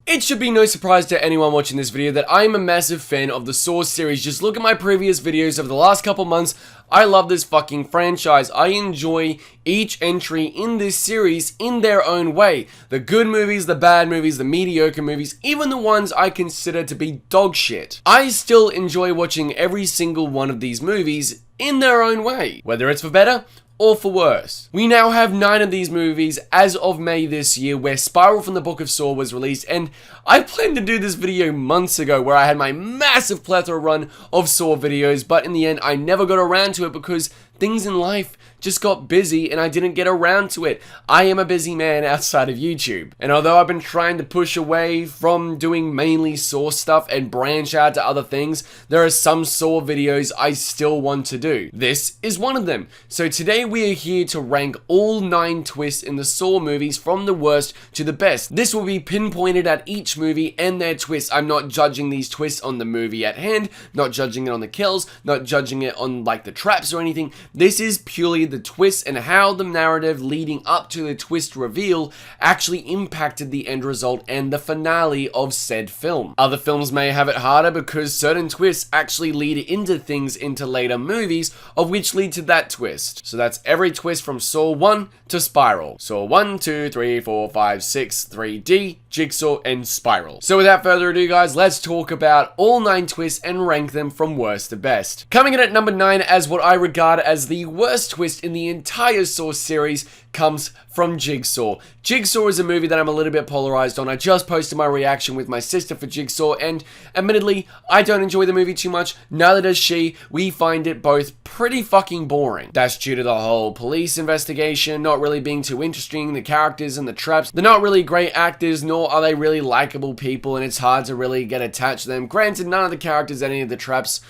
It should be no surprise to anyone watching this video that I'm a massive fan of the Saw series. Just look at my previous videos over the last couple months. I love this fucking franchise. I enjoy each entry in this series in their own way. The good movies, the bad movies, the mediocre movies, even the ones I consider to be dog shit. I still enjoy watching every single one of these movies in their own way, whether it's for better or for worse. We now have 9 of these movies as of May this year, where Spiral from the Book of Saw was released, and I planned to do this video months ago where I had my massive plethora run of Saw videos, but in the end I never got around to it because things in life just got busy and I didn't get around to it. I am a busy man outside of YouTube. And although I've been trying to push away from doing mainly Saw stuff and branch out to other things, there are some Saw videos I still want to do. This is one of them. So today we are here to rank all 9 twists in the Saw movies from the worst to the best. This will be pinpointed at each movie and their twists. I'm not judging these twists on the movie at hand, not judging it on the kills, not judging it on like the traps or anything. This is purely the twists and how the narrative leading up to the twist reveal actually impacted the end result and the finale of said film. Other films may have it harder because certain twists actually lead into things into later movies, of which lead to that twist. So that's every twist from Saw 1 to Spiral. Saw 1, 2, 3, 4, 5, 6, 3D, Jigsaw, and Spiral. So without further ado guys, let's talk about all 9 twists and rank them from worst to best. Coming in at number 9 as what I regard as the worst twist in the entire Saw series comes from Jigsaw. Jigsaw is a movie that I'm a little bit polarized on. I just posted my reaction with my sister for Jigsaw, and admittedly, I don't enjoy the movie too much, neither does she. We find it both pretty fucking boring. That's due to the whole police investigation not really being too interesting, the characters and the traps. They're not really great actors, nor are they really likable people, and it's hard to really get attached to them. Granted, none of the characters, any of the traps,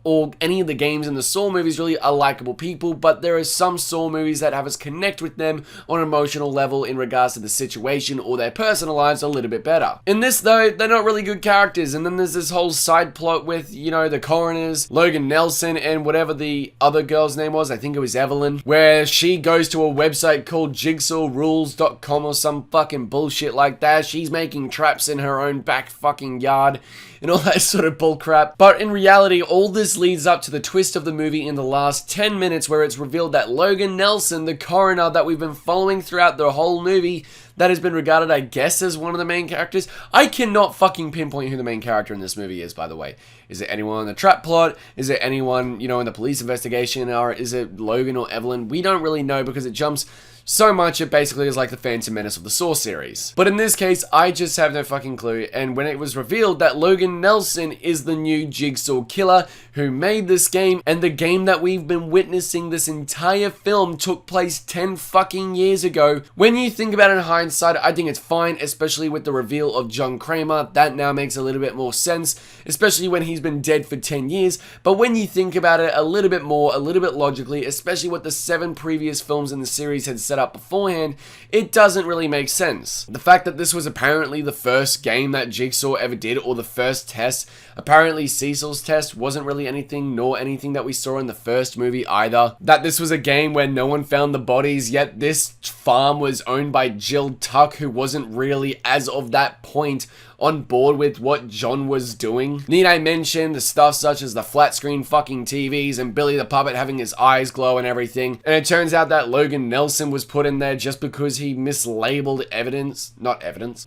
or any of the games in the Saw movies really are likable people, but there are some Saw movies that have us connect with them on an emotional level in regards to the situation or their personal lives a little bit better. In this though, they're not really good characters, and then there's this whole side plot with, you know, the coroners, Logan Nelson, and whatever the other girl's name was, I think it was Evelyn, where she goes to a website called jigsawrules.com or some fucking bullshit like that. She's making traps in her own back fucking yard and all that sort of bullcrap. But in reality, all this leads up to the twist of the movie in the last 10 minutes where it's revealed that Logan Nelson, the coroner that we've been following throughout the whole movie, that has been regarded, I guess, as one of the main characters. I cannot fucking pinpoint who the main character in this movie is, by the way. Is it anyone in the trap plot? Is it anyone, you know, in the police investigation? Or is it Logan or Evelyn? We don't really know because it jumps so much it basically is like the Phantom Menace of the Saw series. But in this case, I just have no fucking clue, and when it was revealed that Logan Nelson is the new Jigsaw killer who made this game, and the game that we've been witnessing this entire film took place 10 fucking years ago, when you think about it in hindsight, I think it's fine, especially with the reveal of John Kramer. That now makes a little bit more sense, especially when he's been dead for 10 years, but when you think about it a little bit more, a little bit logically, especially what the 7 previous films in the series had set up beforehand, it doesn't really make sense. The fact that this was apparently the first game that Jigsaw ever did, or the first test, apparently Cecil's test wasn't really anything, nor anything that we saw in the first movie either. That this was a game where no one found the bodies, yet this farm was owned by Jill Tuck, who wasn't really, as of that point, on board with what John was doing. Need I mention the stuff such as the flat screen fucking TVs and Billy the Puppet having his eyes glow and everything. And it turns out that Logan Nelson was put in there just because he mislabeled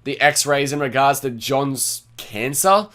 the x-rays in regards to John's cancer.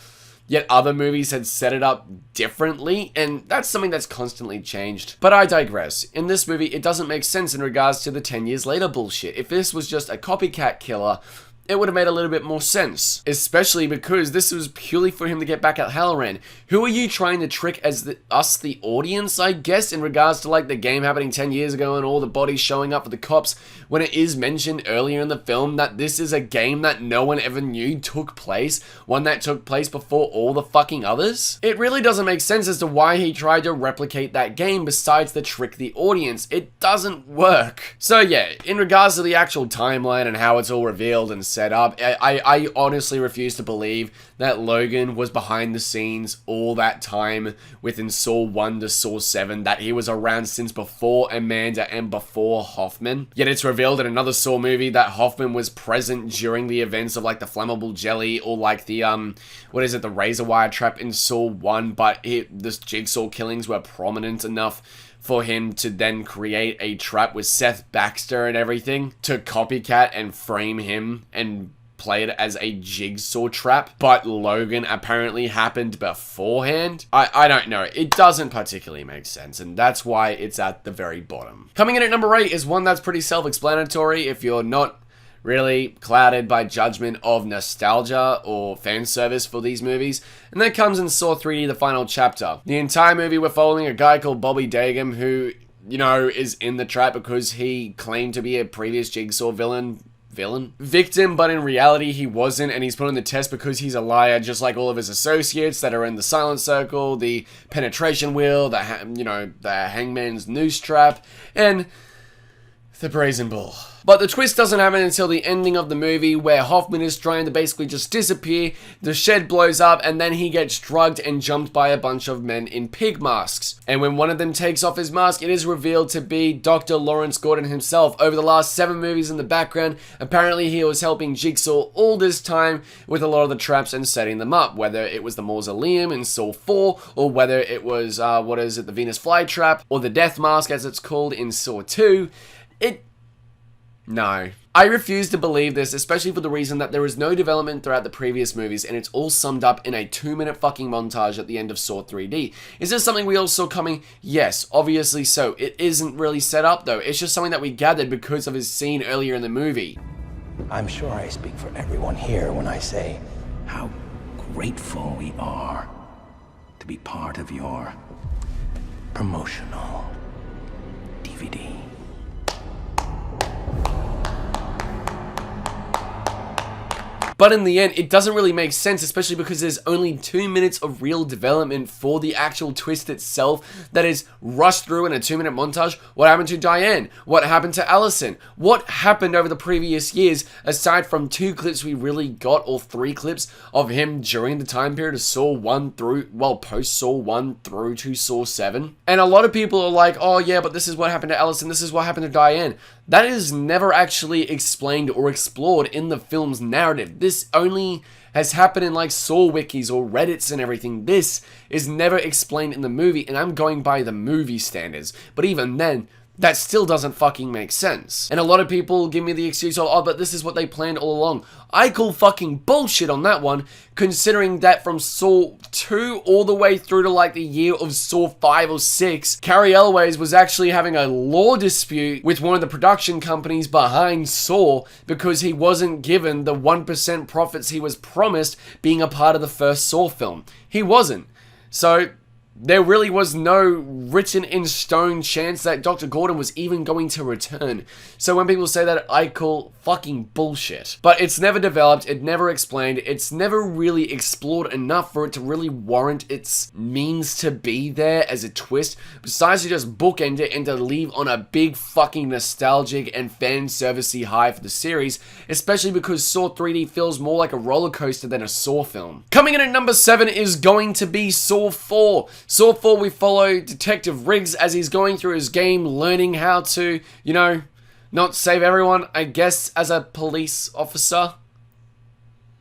Yet other movies had set it up differently, and that's something that's constantly changed. But I digress. In this movie, it doesn't make sense in regards to the 10 years later bullshit. If this was just a copycat killer, it would have made a little bit more sense. Especially because this was purely for him to get back at Halloran. Who are you trying to trick as us, the audience, I guess, in regards to like the game happening 10 years ago and all the bodies showing up for the cops, when it is mentioned earlier in the film that this is a game that no one ever knew took place, one that took place before all the fucking others? It really doesn't make sense as to why he tried to replicate that game besides to trick the audience. It doesn't work. So yeah, in regards to the actual timeline and how it's all revealed and set set up. I honestly refuse to believe that Logan was behind the scenes all that time within Saw 1 to Saw 7, that he was around since before Amanda and before Hoffman. Yet it's revealed in another Saw movie that Hoffman was present during the events of like the flammable jelly or like the, the razor wire trap in Saw 1, but the Jigsaw killings were prominent enough for him to then create a trap with Seth Baxter and everything to copycat and frame him and play it as a Jigsaw trap, but Logan apparently happened beforehand. I don't know. It doesn't particularly make sense, and that's why it's at the very bottom. Coming in at number 8 is one that's pretty self-explanatory if you're not really clouded by judgment of nostalgia or fan service for these movies, and that comes in Saw 3D, The Final Chapter. The entire movie we're following a guy called Bobby Dagan who, is in the trap because he claimed to be a previous Jigsaw victim, but in reality he wasn't, and he's put on the test because he's a liar, just like all of his associates that are in the silent circle, the penetration wheel, the hangman's noose trap, and the brazen bull. But the twist doesn't happen until the ending of the movie, where Hoffman is trying to basically just disappear, the shed blows up, and then he gets drugged and jumped by a bunch of men in pig masks. And when one of them takes off his mask, it is revealed to be Dr. Lawrence Gordon himself. Over the last 7 movies in the background, apparently he was helping Jigsaw all this time with a lot of the traps and setting them up, whether it was the mausoleum in Saw 4, or whether it was, the Venus flytrap, or the death mask as it's called in Saw 2. No. I refuse to believe this, especially for the reason that there is no development throughout the previous movies, and it's all summed up in a 2-minute fucking montage at the end of Saw 3D. Is this something we all saw coming? Yes, obviously so. It isn't really set up though. It's just something that we gathered because of his scene earlier in the movie. I'm sure I speak for everyone here when I say how grateful we are to be part of your promotional DVD. But in the end, it doesn't really make sense, especially because there's only 2 minutes of real development for the actual twist itself that is rushed through in a 2-minute montage. What happened to Diane? What happened to Allison? What happened over the previous years, aside from 2 clips we really got, or 3 clips of him during the time period of Saw 1 through, post Saw 1 through to Saw 7? And a lot of people are like, oh yeah, but this is what happened to Allison, this is what happened to Diane. That is never actually explained or explored in the film's narrative. This only has happened in like Saw wikis or Reddits and everything. This is never explained in the movie, and I'm going by the movie standards. But even then, that still doesn't fucking make sense. And a lot of people give me the excuse of, oh, but this is what they planned all along. I call fucking bullshit on that one, considering that from Saw 2 all the way through to like the year of Saw 5 or 6, Cary Elwes was actually having a law dispute with one of the production companies behind Saw because he wasn't given the 1% profits he was promised being a part of the first Saw film. He wasn't. So there really was no written in stone chance that Dr. Gordon was even going to return. So when people say that, I call fucking bullshit. But it's never developed, it never explained, it's never really explored enough for it to really warrant its means to be there as a twist, besides to just bookend it and to leave on a big fucking nostalgic and fan servicey high for the series, especially because Saw 3D feels more like a roller coaster than a Saw film. Coming in at number 7 is going to be Saw 4. Saw 4, we follow Detective Riggs as he's going through his game, learning how to, not save everyone, I guess, as a police officer.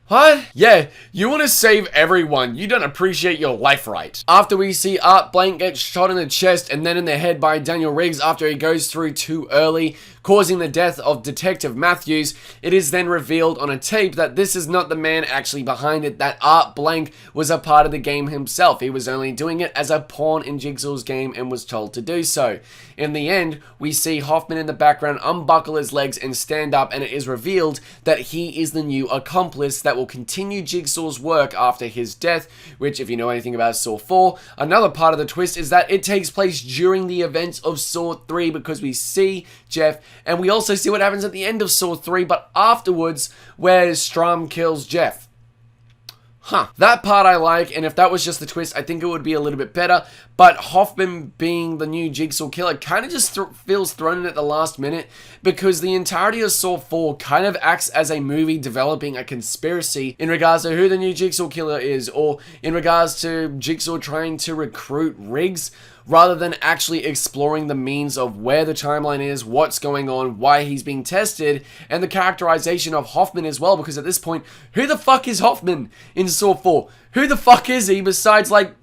What? Yeah, you want to save everyone. You don't appreciate your life right. After we see Art Blank get shot in the chest and then in the head by Daniel Riggs after he goes through too early, causing the death of Detective Matthews, it is then revealed on a tape that this is not the man actually behind it, that Art Blank was a part of the game himself. He was only doing it as a pawn in Jigsaw's game and was told to do so. In the end, we see Hoffman in the background unbuckle his legs and stand up, and it is revealed that he is the new accomplice that will continue Jigsaw's work after his death, which, if you know anything about Saw 4, another part of the twist is that it takes place during the events of Saw 3, because we see Jeff, and we also see what happens at the end of Saw 3, but afterwards, where Strum kills Jeff. That part I like, and if that was just the twist, I think it would be a little bit better, but Hoffman being the new Jigsaw killer kind of just feels thrown in at the last minute, because the entirety of Saw 4 kind of acts as a movie developing a conspiracy in regards to who the new Jigsaw killer is, or in regards to Jigsaw trying to recruit Riggs, rather than actually exploring the means of where the timeline is, what's going on, why he's being tested, and the characterization of Hoffman as well, because at this point, who the fuck is Hoffman in Saw 4? Who the fuck is he besides, like,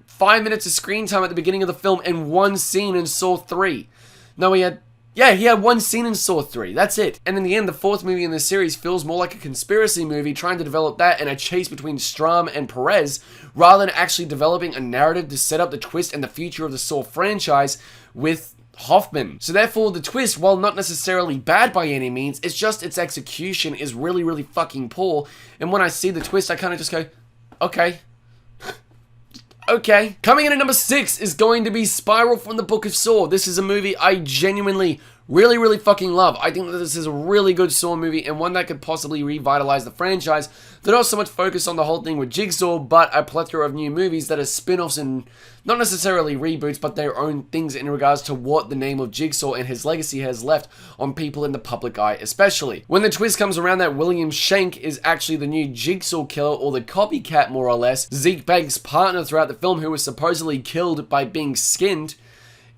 5 minutes of screen time at the beginning of the film and one scene in Saw 3? No, he had one scene in Saw 3. That's it. And in the end, the fourth movie in this series feels more like a conspiracy movie trying to develop that and a chase between Strahm and Perez, rather than actually developing a narrative to set up the twist and the future of the Saw franchise with Hoffman. So therefore, the twist, while not necessarily bad by any means, it's just its execution is really, really fucking poor. And when I see the twist, I kind of just go, okay. Okay. Coming in at number 6 is going to be Spiral from the Book of Saw. This is a movie I genuinely really, really fucking love. I think that this is a really good Saw movie and one that could possibly revitalize the franchise. That not so much focus on the whole thing with Jigsaw, but a plethora of new movies that are spin-offs and not necessarily reboots, but their own things in regards to what the name of Jigsaw and his legacy has left on people in the public eye especially. When the twist comes around that William Shank is actually the new Jigsaw killer, or the copycat more or less, Zeke Bank's partner throughout the film, who was supposedly killed by being skinned,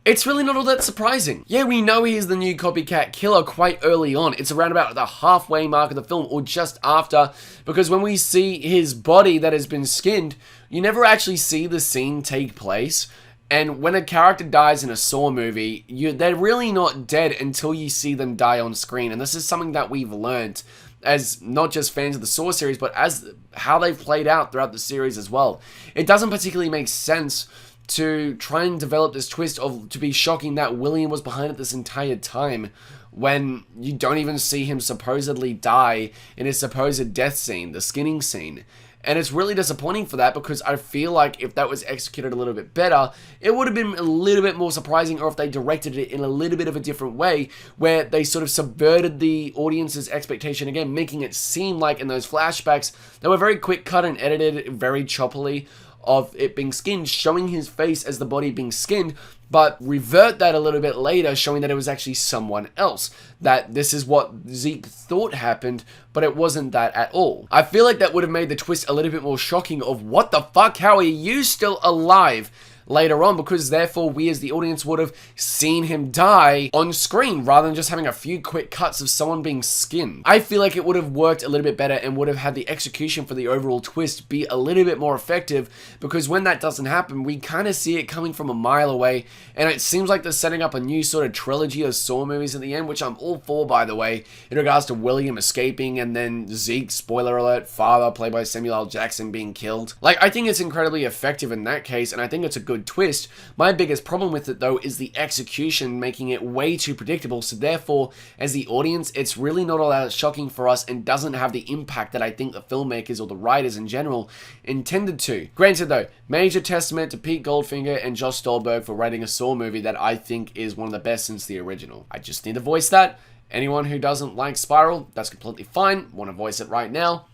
it's really not all that surprising. Yeah, we know he is the new copycat killer quite early on. It's around about the halfway mark of the film, or just after, because when we see his body that has been skinned, you never actually see the scene take place. And when a character dies in a Saw movie, they're really not dead until you see them die on screen. And this is something that we've learned as not just fans of the Saw series, but as how they've played out throughout the series as well. It doesn't particularly make sense to try and develop this twist of to be shocking that William was behind it this entire time, when you don't even see him supposedly die in his supposed death scene, the skinning scene. And it's really disappointing for that, because I feel like if that was executed a little bit better, it would have been a little bit more surprising, or if they directed it in a little bit of a different way, where they sort of subverted the audience's expectation again, making it seem like in those flashbacks, they were very quick cut and edited very choppily, of it being skinned, showing his face as the body being skinned, but revert that a little bit later, showing that it was actually someone else. That this is what Zeke thought happened, but it wasn't that at all. I feel like that would have made the twist a little bit more shocking of, what the fuck, how are you still alive? Later on, because therefore we as the audience would have seen him die on screen rather than just having a few quick cuts of someone being skinned. I feel like it would have worked a little bit better and would have had the execution for the overall twist be a little bit more effective, because when that doesn't happen, we kind of see it coming from a mile away, and it seems like they're setting up a new sort of trilogy of Saw movies at the end, which I'm all for, by the way, in regards to William escaping and then Zeke, spoiler alert, father played by Samuel L. Jackson, being killed. Like, I think it's incredibly effective in that case, and I think it's a good twist. My biggest problem with it though is the execution, making it way too predictable, so therefore as the audience it's really not all that shocking for us and doesn't have the impact that I think the filmmakers or the writers in general intended to. Granted though, major testament to Pete Goldfinger and Josh Stolberg for writing a Saw movie that I think is one of the best since the original. I just need to voice that. Anyone who doesn't like Spiral, that's completely fine. Want to voice it right now.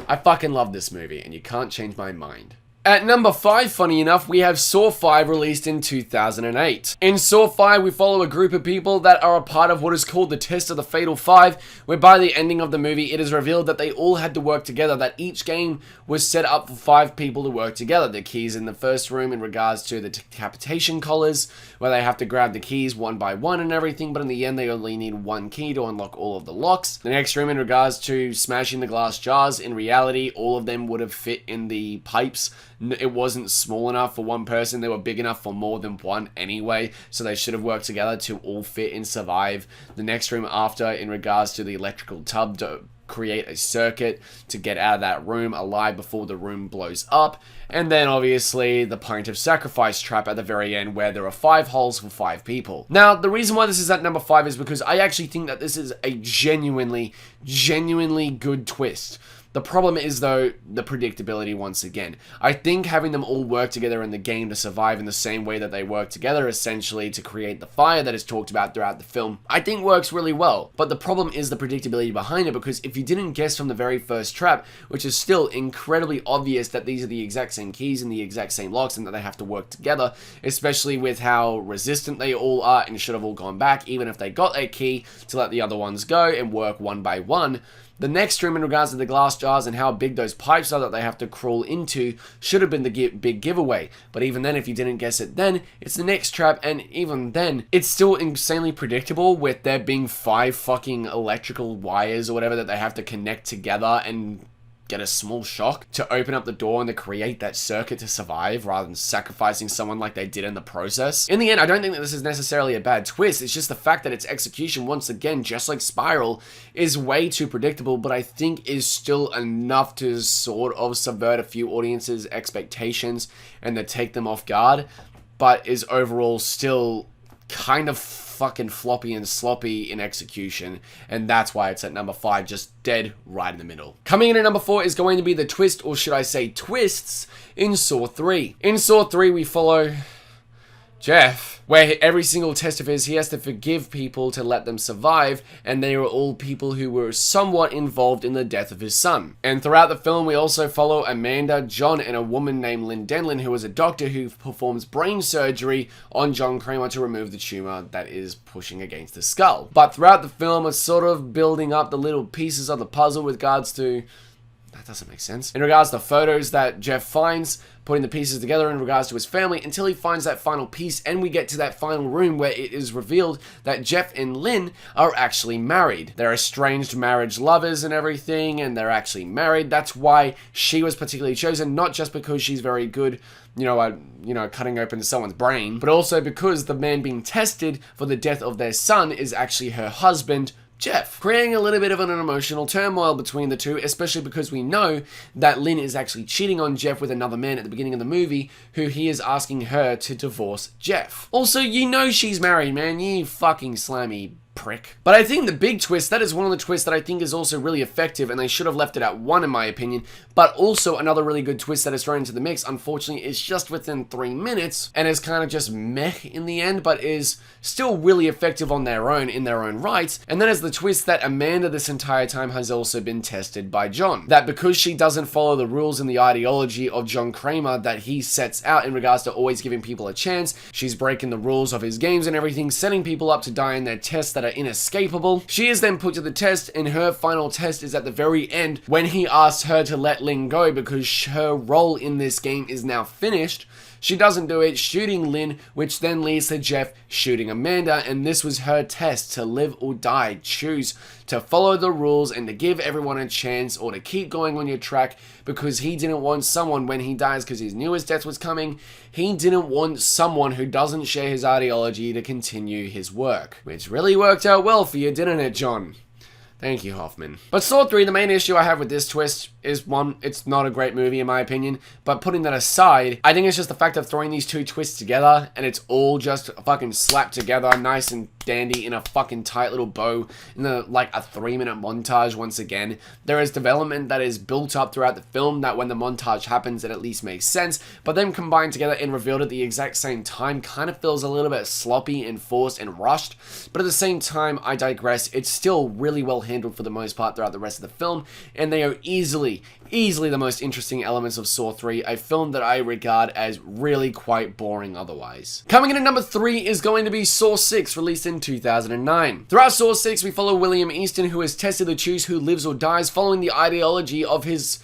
I fucking love this movie and you can't change my mind. At number 5, funny enough, we have Saw 5, released in 2008. In Saw 5, we follow a group of people that are a part of what is called the Test of the Fatal 5, where by the ending of the movie, it is revealed that they all had to work together, that each game was set up for 5 people to work together. The keys in the first room in regards to the decapitation collars, where they have to grab the keys one by one and everything, but in the end, they only need 1 key to unlock all of the locks. The next room in regards to smashing the glass jars, in reality, all of them would have fit in the pipes. It wasn't small enough for one person, they were big enough for more than one anyway, so they should have worked together to all fit and survive. The next room after, in regards to the electrical tub, to create a circuit to get out of that room alive before the room blows up. And then obviously the pint of sacrifice trap at the very end, where there are 5 holes for 5 people. Now, the reason why this is at number 5 is because I actually think that this is a genuinely good twist. The problem is, though, the predictability once again. I think having them all work together in the game to survive in the same way that they work together, essentially to create the fire that is talked about throughout the film, I think works really well. But the problem is the predictability behind it, because if you didn't guess from the very first trap, which is still incredibly obvious that these are the exact same keys and the exact same locks and that they have to work together, especially with how resistant they all are and should have all gone back, even if they got a key to let the other ones go and work one by one. The next room in regards to the glass jars and how big those pipes are that they have to crawl into should have been the big giveaway. But even then, if you didn't guess it then, it's the next trap, and even then, it's still insanely predictable with there being 5 fucking electrical wires or whatever that they have to connect together and get a small shock to open up the door and to create that circuit to survive rather than sacrificing someone like they did in the process. In the end, I don't think that this is necessarily a bad twist. It's just the fact that its execution, once again, just like Spiral, is way too predictable, but I think is still enough to sort of subvert a few audiences' expectations and to take them off guard, but is overall still kind of fucking floppy and sloppy in execution, and that's why it's at number 5, just dead right in the middle. Coming in at number 4 is going to be the twist, or should I say twists, in Saw 3. In Saw 3, we follow Jeff, where every single test of his, he has to forgive people to let them survive, and they are all people who were somewhat involved in the death of his son. And throughout the film, we also follow Amanda, John, and a woman named Lynn Denlin, who is a doctor who performs brain surgery on John Kramer to remove the tumor that is pushing against the skull. But throughout the film, it's sort of building up the little pieces of the puzzle with regards to... That doesn't make sense. In regards to photos that Jeff finds, putting the pieces together in regards to his family until he finds that final piece, and we get to that final room where it is revealed that Jeff and Lynn are actually married. They're estranged marriage lovers and everything, and they're actually married. That's why she was particularly chosen, not just because she's very good, cutting open someone's brain, but also because the man being tested for the death of their son is actually her husband, Jeff, creating a little bit of an emotional turmoil between the two, especially because we know that Lynn is actually cheating on Jeff with another man at the beginning of the movie, who he is asking her to divorce Jeff. Also, you know she's married, man, you fucking slammy prick. But I think the big twist, that is one of the twists that I think is also really effective, and they should have left it at 1 in my opinion, but also another really good twist that is thrown into the mix, unfortunately, is just within 3 minutes, and is kind of just meh in the end, but is still really effective on their own, in their own right, and that is the twist that Amanda this entire time has also been tested by John. That because she doesn't follow the rules and the ideology of John Kramer that he sets out in regards to always giving people a chance, she's breaking the rules of his games and everything, setting people up to die in their tests that are inescapable. She is then put to the test, and her final test is at the very end when he asks her to let Lynn go because her role in this game is now finished. She doesn't do it, shooting Lynn, which then leads to Jeff shooting Amanda, and this was her test to live or die, choose to follow the rules and to give everyone a chance or to keep going on your track, because he didn't want someone when he dies, because his newest death was coming, he didn't want someone who doesn't share his ideology to continue his work. Which really worked out well for you, didn't it, John? Thank you, Hoffman. But Saw 3, the main issue I have with this twist is, one, it's not a great movie in my opinion, but putting that aside, I think it's just the fact of throwing these two twists together, and it's all just fucking slapped together, nice and dandy, in a fucking tight little bow, in like a 3-minute montage once again. There is development that is built up throughout the film that when the montage happens, it at least makes sense, but then combined together and revealed at the exact same time kind of feels a little bit sloppy and forced and rushed, but at the same time, I digress, it's still really well handled for the most part throughout the rest of the film, and they are easily the most interesting elements of Saw 3, a film that I regard as really quite boring otherwise. Coming in at number 3 is going to be Saw 6, released in 2009. Throughout Saw 6, we follow William Easton, who is tested to choose who lives or dies following the ideology of his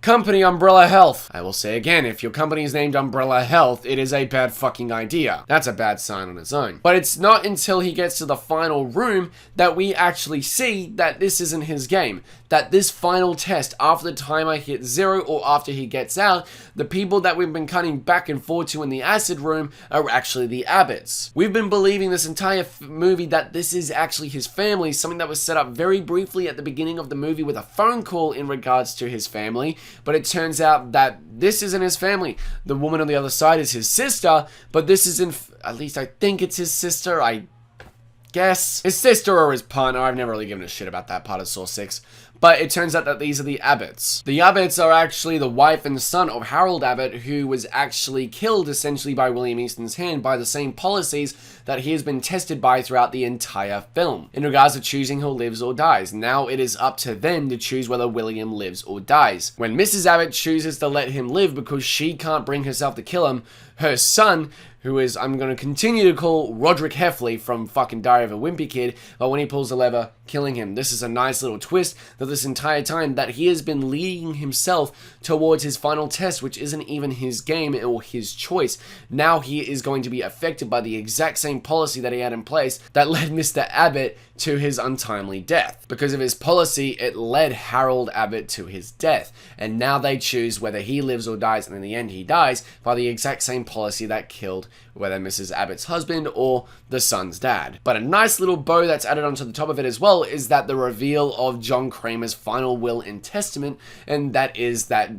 company, Umbrella Health. I will say again, if your company is named Umbrella Health, it is a bad fucking idea. That's a bad sign on its own. But it's not until he gets to the final room that we actually see that this isn't his game. That this final test, after the timer hits 0 or after he gets out, the people that we've been cutting back and forth to in the acid room are actually the Abbotts. We've been believing this entire movie that this is actually his family, something that was set up very briefly at the beginning of the movie with a phone call in regards to his family, but it turns out that this isn't his family. The woman on the other side is his sister, but this isn't, at least I think it's his sister, I guess. His sister or his partner, I've never really given a shit about that part of Saw 6. But it turns out that these are the Abbotts. The Abbotts are actually the wife and son of Harold Abbott, who was actually killed essentially by William Easton's hand by the same policies that he has been tested by throughout the entire film, in regards to choosing who lives or dies. Now it is up to them to choose whether William lives or dies. When Mrs. Abbott chooses to let him live because she can't bring herself to kill him, her son, who is, I'm going to continue to call Roderick Heffley from fucking Diary of a Wimpy Kid, but when he pulls the lever, killing him. This is a nice little twist that this entire time that he has been leading himself towards his final test, which isn't even his game or his choice. Now he is going to be affected by the exact same policy that he had in place that led Mr. Abbott to his untimely death. Because of his policy, it led Harold Abbott to his death. And now they choose whether he lives or dies, and in the end he dies by the exact same policy that killed whether Mrs. Abbott's husband or the son's dad. But a nice little bow that's added onto the top of it as well is that the reveal of John Kramer's final will and testament, and that is that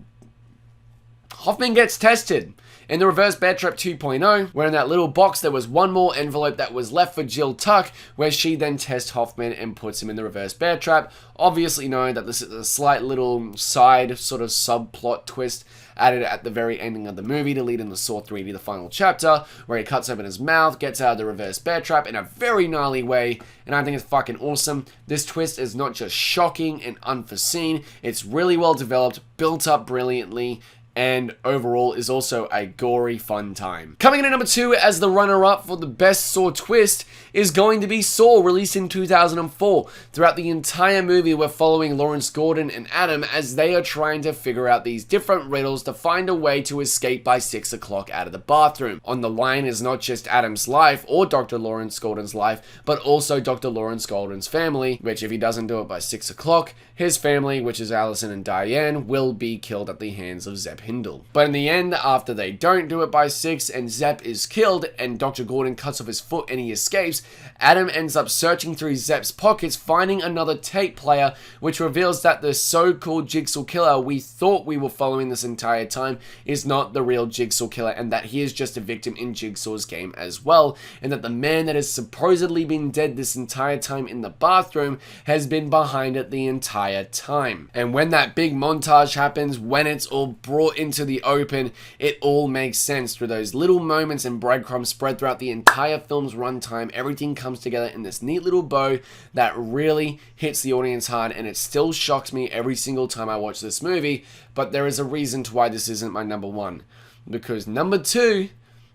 Hoffman gets tested. In the Reverse Bear Trap 2.0, where in that little box there was one more envelope that was left for Jill Tuck, where she then tests Hoffman and puts him in the Reverse Bear Trap, obviously knowing that this is a slight little side sort of subplot twist added at the very ending of the movie to lead into Saw 3D, the final chapter, where he cuts open his mouth, gets out of the Reverse Bear Trap in a very gnarly way, and I think it's fucking awesome. This twist is not just shocking and unforeseen, it's really well developed, built up brilliantly, and overall is also a gory fun time. Coming in at number 2 as the runner-up for the best Saw twist is going to be Saw, released in 2004. Throughout the entire movie, we're following Lawrence Gordon and Adam as they are trying to figure out these different riddles to find a way to escape by 6 o'clock out of the bathroom. On the line is not just Adam's life or Dr. Lawrence Gordon's life, but also Dr. Lawrence Gordon's family, which if he doesn't do it by 6 o'clock, his family, which is Allison and Diane, will be killed at the hands of Zeb Hindle. But in the end, after they don't do it by 6 and Zeb is killed and Dr. Gordon cuts off his foot and he escapes, Adam ends up searching through Zeb's pockets, finding another tape player, which reveals that the so-called Jigsaw killer we thought we were following this entire time is not the real Jigsaw killer, and that he is just a victim in Jigsaw's game as well, and that the man that has supposedly been dead this entire time in the bathroom has been behind it the entire time. And when that big montage happens, when it's all brought into the open, it all makes sense. Through those little moments and breadcrumbs spread throughout the entire film's runtime, everything comes together in this neat little bow that really hits the audience hard, and it still shocks me every single time I watch this movie. But there is a reason to why this isn't my number 1, because number 2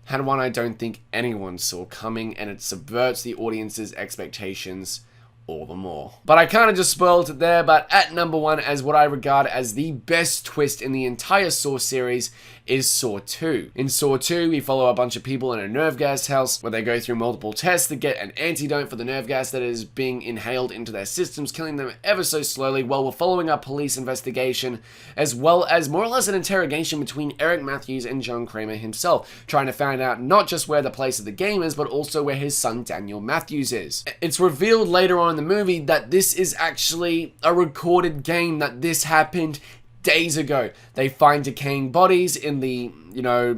had one I don't think anyone saw coming, and it subverts the audience's expectations all the more. But I kind of just spoiled it there, but at number 1 as what I regard as the best twist in the entire Saw series is Saw 2. In Saw 2, we follow a bunch of people in a nerve gas house where they go through multiple tests to get an antidote for the nerve gas that is being inhaled into their systems, killing them ever so slowly, while we're following a police investigation, as well as more or less an interrogation between Eric Matthews and John Kramer himself, trying to find out not just where the place of the game is, but also where his son Daniel Matthews is. It's revealed later on in the movie that this is actually a recorded game, that this happened days ago. They find decaying bodies in the,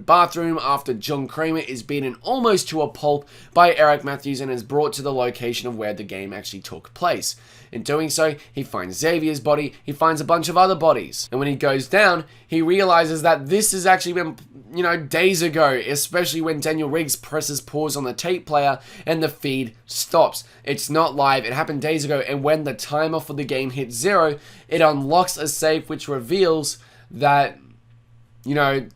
bathroom after John Kramer is beaten almost to a pulp by Eric Matthews and is brought to the location of where the game actually took place. In doing so, he finds Xavier's body, he finds a bunch of other bodies. And when he goes down, he realizes that this has actually been, days ago, especially when Daniel Riggs presses pause on the tape player and the feed stops. It's not live, it happened days ago, and when the timer for the game hits 0, it unlocks a safe which reveals that,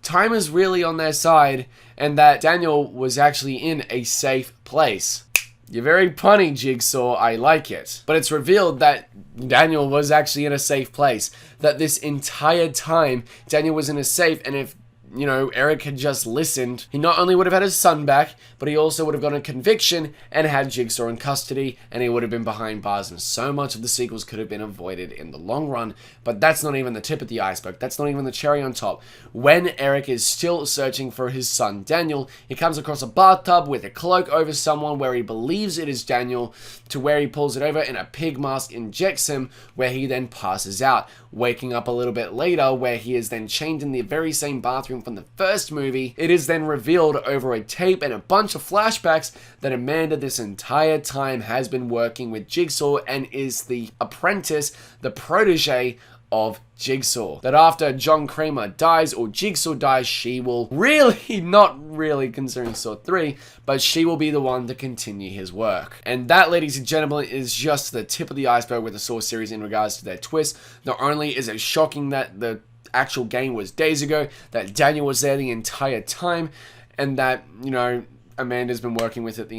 time is really on their side, and that Daniel was actually in a safe place. You're very punny, Jigsaw, I like it. But it's revealed that Daniel was actually in a safe place. That this entire time, Daniel was in a safe, and if Eric had just listened, he not only would have had his son back, but he also would have gotten a conviction and had Jigsaw in custody, and he would have been behind bars, and so much of the sequels could have been avoided in the long run. But that's not even the tip of the iceberg. That's not even the cherry on top. When Eric is still searching for his son Daniel, he comes across a bathtub with a cloak over someone where he believes it is Daniel, to where he pulls it over and a pig mask injects him, where he then passes out, waking up a little bit later where he is then chained in the very same bathroom from the first movie. It is then revealed over a tape and a bunch of flashbacks that Amanda this entire time has been working with Jigsaw and is the apprentice, the protege of Jigsaw. That after John Kramer dies or Jigsaw dies, she will not really considering Saw 3, but she will be the one to continue his work. And that, ladies and gentlemen, is just the tip of the iceberg with the Saw series in regards to their twist. Not only is it shocking that the actual game was days ago, that Daniel was there the entire time, and that, you know, Amanda's been working with it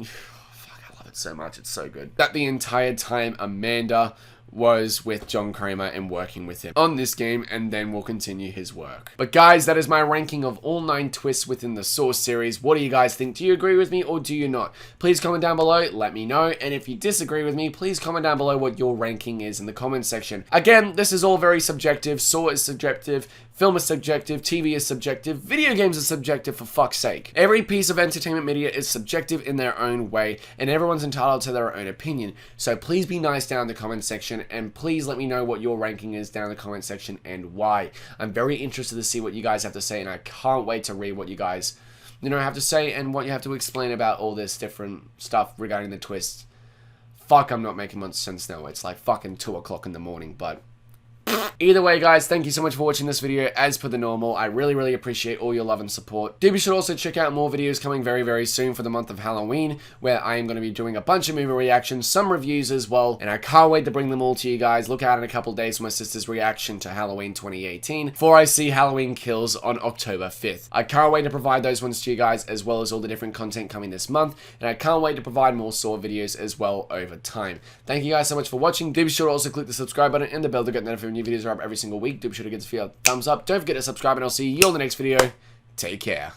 fuck, I love it so much, it's so good. That the entire time Amanda was with John Kramer and working with him on this game, and then will continue his work. But guys, that is my ranking of all 9 twists within the Saw series. What do you guys think? Do you agree with me or do you not? Please comment down below, let me know, and if you disagree with me, please comment down below what your ranking is in the comment section. Again, this is all very subjective. Saw is subjective, film is subjective, TV is subjective, video games are subjective, for fuck's sake. Every piece of entertainment media is subjective in their own way, and everyone's entitled to their own opinion. So please be nice down in the comment section, and please let me know what your ranking is down in the comment section and why. I'm very interested to see what you guys have to say, and I can't wait to read what you guys, have to say and what you have to explain about all this different stuff regarding the twists. Fuck, I'm not making much sense now. It's like fucking 2 o'clock in the morning, but either way, guys, thank you so much for watching this video. As per the normal, I really appreciate all your love and support. Do be sure to also check out more videos coming very soon for the month of Halloween, where I am going to be doing a bunch of movie reactions, some reviews as well, and I can't wait to bring them all to you guys. Look out in a couple days for my sister's reaction to Halloween 2018, before I see Halloween Kills on October 5th. I can't wait to provide those ones to you guys, as well as all the different content coming this month, and I can't wait to provide more Saw videos as well over time. Thank you guys so much for watching. Do be sure to also click the subscribe button and the bell to get notified when new videos are up every single week. Do be sure to give this video a thumbs up. Don't forget to subscribe, and I'll see you on the next video. Take care.